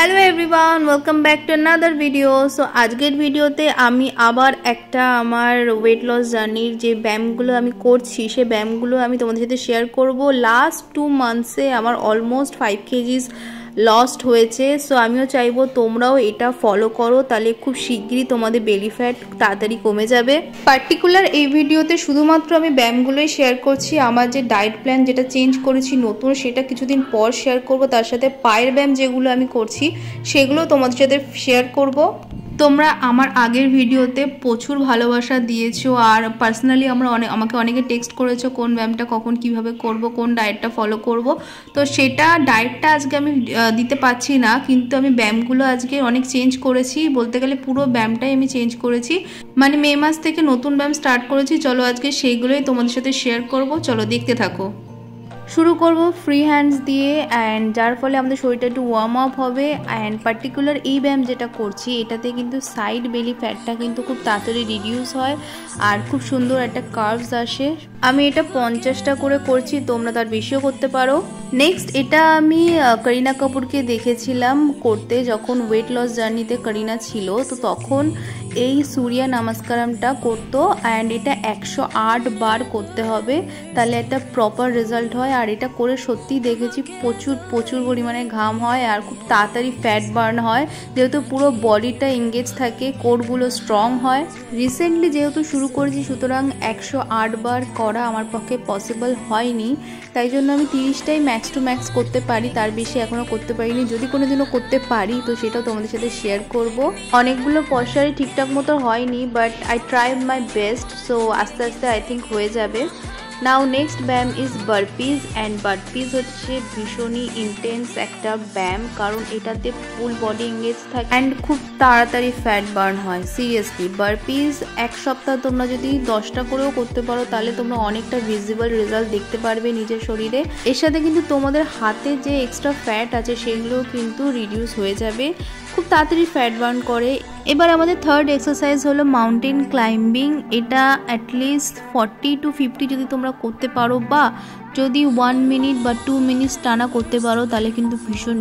Hello everyone, welcome back to another video. So আজকের ভিডিওতে আমি আবার একটা আমার ওয়েট লস জার্নির যে ব্যায়ামগুলো আমি করছি সেই ব্যায়ামগুলো আমি তোমাদের সাথে শেয়ার করব। লাস্ট 2 মান্থসে আমার অলমোস্ট 5 কেজিস লস্ট হয়েছে। সো আমিও চাইবো তোমরাও এটা ফলো করো, তাহলে খুব শিগগিরই তোমাদের বেলি ফ্যাট তাড়াতাড়ি কমে যাবে। পার্টিকুলার এই ভিডিওতে শুধুমাত্র আমি ব্যায়ামগুলোই শেয়ার করছি। আমার যে ডায়েট প্ল্যান যেটা চেঞ্জ করেছি নতুন, সেটা কিছুদিন পর শেয়ার করব। তার সাথে পায়ের ব্যায়াম যেগুলো আমি করছি সেগুলো তোমাদের সাথে শেয়ার করব। তোমরা আমার আগের ভিডিওতে প্রচুর ভালোবাসা দিয়েছো আর পার্সোনালি আমাকে অনেকে টেক্সট করেছো কোন ব্যায়ামটা কখন কিভাবে করব, কোন ডায়েটটা ফলো করব। তো সেটা ডায়েটটা আজকে আমি দিতে পারছি না, কিন্তু আমি ব্যায়ামগুলো আজকে অনেক চেঞ্জ করেছি। বলতে গেলে পুরো ব্যায়ামটাই আমি চেঞ্জ করেছি, মানে মে মাস থেকে নতুন ব্যায়াম স্টার্ট করেছি। চলো আজকে সেইগুলোই তোমাদের সাথে শেয়ার করব, চলো দেখতে থাকো। শুরু করব ফ্রি হ্যান্ডস দিয়ে, অ্যান্ড যার ফলে আমাদের শরীরটা একটু ওয়ার্ম আপ হবে। অ্যান্ড পার্টিকুলার এই ব্যায়াম যেটা করছি এটাতে কিন্তু সাইড বেলি ফ্যাটটা কিন্তু খুব তাড়াতাড়ি রিডিউস হয় আর খুব সুন্দর একটা কার্ভস আসে। আমি এটা 50টা করে করছি, তোমরা তার বেশিও করতে পারো। নেক্সট এটা আমি করিনা কাপুরকে দেখেছিলাম করতে, যখন ওয়েট লস জার্নিতে করিনা ছিল, তো তখন এই সূর্য নমস্কারমটা করতো। অ্যান্ড এটা 108 বার করতে হবে, তাহলে একটা প্রপার রেজাল্ট হয়। আর এটা করে সত্যিই দেখেছি প্রচুর পরিমাণে ঘাম হয় আর খুব তাড়াতাড়ি ফ্যাট বার্ন হয়, যেহেতু পুরো বডিটা এঙ্গেজ থাকে, কোরগুলো স্ট্রং হয়। রিসেন্টলি যেহেতু শুরু করেছি, সুতরাং 108 বার করা আমার পক্ষে পসিবল হয়নি, তাই জন্য আমি 30টাই ম্যাক্স টু ম্যাক্স করতে পারি, তার বেশি এখনও করতে পারিনি। যদি কোনোদিনও করতে পারি তো সেটাও তোমাদের সাথে শেয়ার করব। অনেকগুলো পশ্চারই ঠিকঠাক মতো হয়নি, but I try my best. So আস্তে আস্তে আই থিঙ্ক হয়ে যাবে। নাও নেক্সট ব্যায়াম ইজ বার্পিজ। অ্যান্ড বার্পিজ হচ্ছে ভীষণই ইন্টেন্স একটা ব্যায়াম, কারণ এটাতে ফুল বডি এঙ্গেজ থাকে অ্যান্ড খুব তাড়াতাড়ি ফ্যাট বার্ন হয়। সিরিয়াসলি বার্পিজ এক সপ্তাহ তোমরা যদি 10টা করেও করতে পারো, তাহলে তোমরা অনেকটা ভিজিবল রেজাল্ট দেখতে পারবে নিজের শরীরে। এর সাথে কিন্তু তোমাদের হাতে যে এক্সট্রা ফ্যাট আছে সেগুলোও কিন্তু রিডিউস হয়ে যাবে, খুব তাড়াতাড়ি ফ্যাট বার্ন করে। এবার আমাদের থার্ড এক্সারসাইজ হলো মাউন্টেন ক্লাইম্বিং। এটা অ্যাটলিস্ট 40 to 50 যদি তোমরা করতে পারো, বা যদি 1 মিনিট বা 2 মিনিটস টানা করতে পারো, তাহলে কিন্তু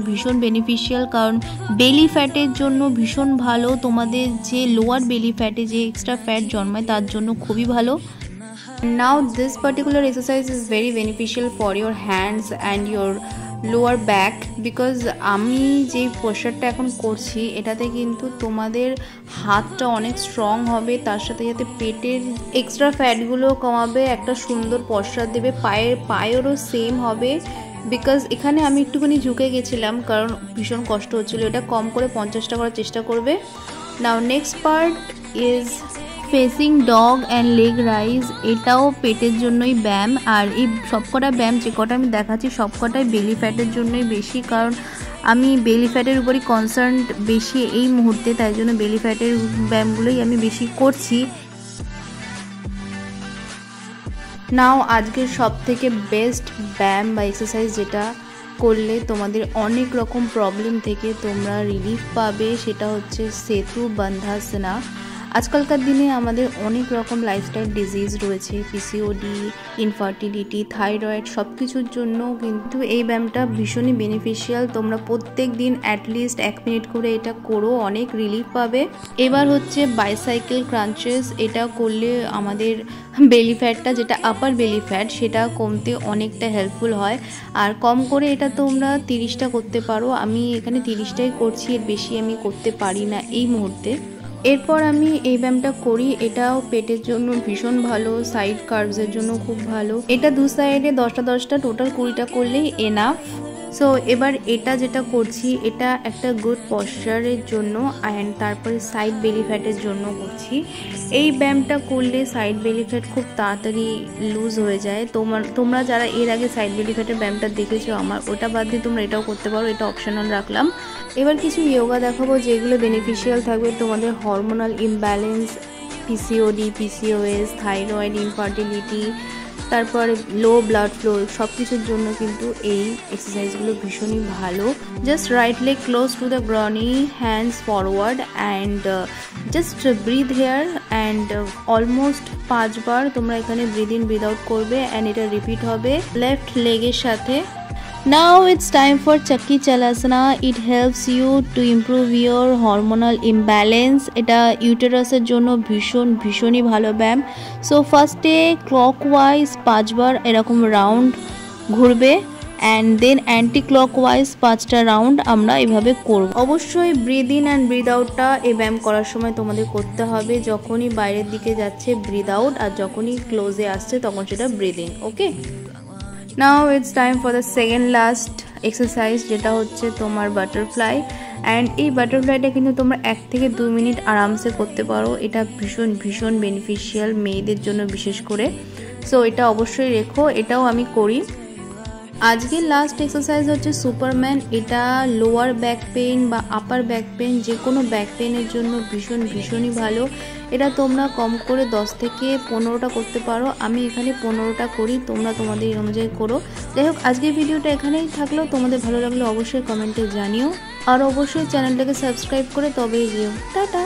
ভীষণ বেনিফিশিয়াল, কারণ বেলি ফ্যাটের জন্য ভীষণ ভালো। তোমাদের যে লোয়ার বেলি ফ্যাটে যে এক্সট্রা ফ্যাট জন্মায় তার জন্য খুবই ভালো। Now this particular exercise is very beneficial for your hands and your lower back, because আমি যে পোস্টারটা এখন করছি এটাতে কিন্তু তোমাদের হাতটা অনেক স্ট্রং হবে, তার সাথে সাথে পেটের এক্সট্রা ফ্যাটগুলো কমাবে, একটা সুন্দর পোস্টার দেবে। পায়েরও সেম হবে, বিকজ এখানে আমি একটুখানি ঝুঁকে গেছিলাম কারণ ভীষণ কষ্ট হচ্ছিলো। এটা কম করে 50টা করার চেষ্টা করবে। Now next part is facing dog and leg raise. এটাও পেটের জন্যই ব্যায়াম, আর এই সবকটা ব্যায়াম যে কটা আমি দেখাচ্ছি সবকটাই বেলি ফ্যাটের জন্যই বেশি, কারণ আমি বেলি ফ্যাটের উপরই কনসার্ন বেশি এই মুহূর্তে, তাই জন্য বেলি ফ্যাটের ব্যায়ামগুলোই আমি বেশি করছি। নাও আজকের সবথেকে বেস্ট ব্যায়াম বা এক্সারসাইজ যেটা করলে তোমাদের অনেক রকম প্রবলেম থেকে তোমরা রিলিফ পাবে, সেটা হচ্ছে সেতু বন্ধাসনা। আজকালকার দিনে আমাদের অনেক রকম লাইফস্টাইল ডিজিজ রয়েছে, পিসিওডি, ইনফার্টিলিটি, থাইরয়েড, সব কিছুর জন্য কিন্তু এই ব্যায়ামটা ভীষণই বেনিফিশিয়াল। তোমরা প্রত্যেক দিন অ্যাটলিস্ট 1 মিনিট করে এটা করো, অনেক রিলিফ পাবে। এবার হচ্ছে বাইসাইকেল ক্রাঞ্চেস। এটা করলে আমাদের বেলি ফ্যাটটা, যেটা আপার বেলি ফ্যাট, সেটা কমতে অনেকটা হেল্পফুল হয়। আর কম করে এটা তোমরা 30টা করতে পারো। আমি এখানে 30টাই করছি, এর বেশি আমি করতে পারি না এই মুহূর্তে। এরপর আমি এই ব্যায়ামটা করি, এটাও পেটের জন্য ভীষণ ভালো, সাইড কার্ভসের জন্য খুব ভালো। এটা দু সাইডে 10টা টোটাল 20টা করলেই এনাফ। সো এবার এটা যেটা করছি এটা একটা গুড পশ্চারের জন্য, অ্যান্ড তারপরে সাইড বেলি ফ্যাটের জন্য করছি। এই ব্যায়ামটা করলে সাইড বেলি ফ্যাট খুব তাড়াতাড়ি লুজ হয়ে যায়। তোমরা যারা এর আগে সাইড বেলি ফ্যাটের ব্যায়ামটা দেখেছো আমার, ওটা বাদ দিয়ে তোমরা এটাও করতে পারো, এটা অপশনাল রাখলাম। এবার কিছু যোগা দেখাবো যেগুলো বেনিফিশিয়াল থাকবে তোমাদের hormonal imbalance, PCOD, PCOS, thyroid, infertility, তারপরে লো ব্লাড ফ্লো, সব কিছুর জন্য কিন্তু এই এক্সারসাইজগুলো ভীষণই ভালো। Just right leg close to the groin, hands forward, and just breathe here, and almost 5 বার তোমরা এখানে ব্রিথ ইন ব্রিথ আউট করবে, অ্যান্ড এটা রিপিট হবে লেফট লেগের সাথে। Now it's time for Chakki Chalasana. It helps you to improve your hormonal imbalance. এটা ইউটেরাসের জন্য ভীষণই ভালো ব্যায়াম। সো ফার্স্টে ক্লকওয়াইজ 5 বার এরকম রাউন্ড ঘুরবে অ্যান্ড দেন অ্যান্টি ক্লকওয়াইজ 5টা রাউন্ড আমরা এভাবে করব। অবশ্যই ব্রিদ ইন অ্যান্ড ব্রিদ আউটটা এই ব্যায়াম করার সময় তোমাদের করতে হবে। যখনই বাইরের দিকে যাচ্ছে ব্রিদ আউট, আর যখনই ক্লোজে আসছে তখন সেটা breathe in. Okay, now it's time for the second last exercise, যেটা হচ্ছে তোমার বাটারফ্লাই। অ্যান্ড এই বাটারফ্লাইটা কিন্তু তোমরা 1 থেকে 2 মিনিট আরামসে করতে পারো। এটা ভীষণ বেনিফিশিয়াল মেয়েদের জন্য বিশেষ করে। সো এটা অবশ্যই রেখো, এটাও আমি করি। আজকের লাস্ট এক্সারসাইজ হচ্ছে সুপারম্যান। এটা লোয়ার ব্যাক পেইন বা আপার ব্যাক পেইন, যে কোনো ব্যাক পেইনের জন্য ভীষণই ভালো। এটা তোমরা কম করে 10 থেকে 15টা করতে পারো। আমি এখানে 15টা করি, তোমরা তোমাদের অনুযায়ী করো। যাই হোক, আজকের ভিডিওটা এখানেই থাকলো। তোমাদের ভালো লাগলে অবশ্যই কমেন্টে জানিও, আর অবশ্যই চ্যানেলটাকে সাবস্ক্রাইব করে তবেই যেও। টাটা।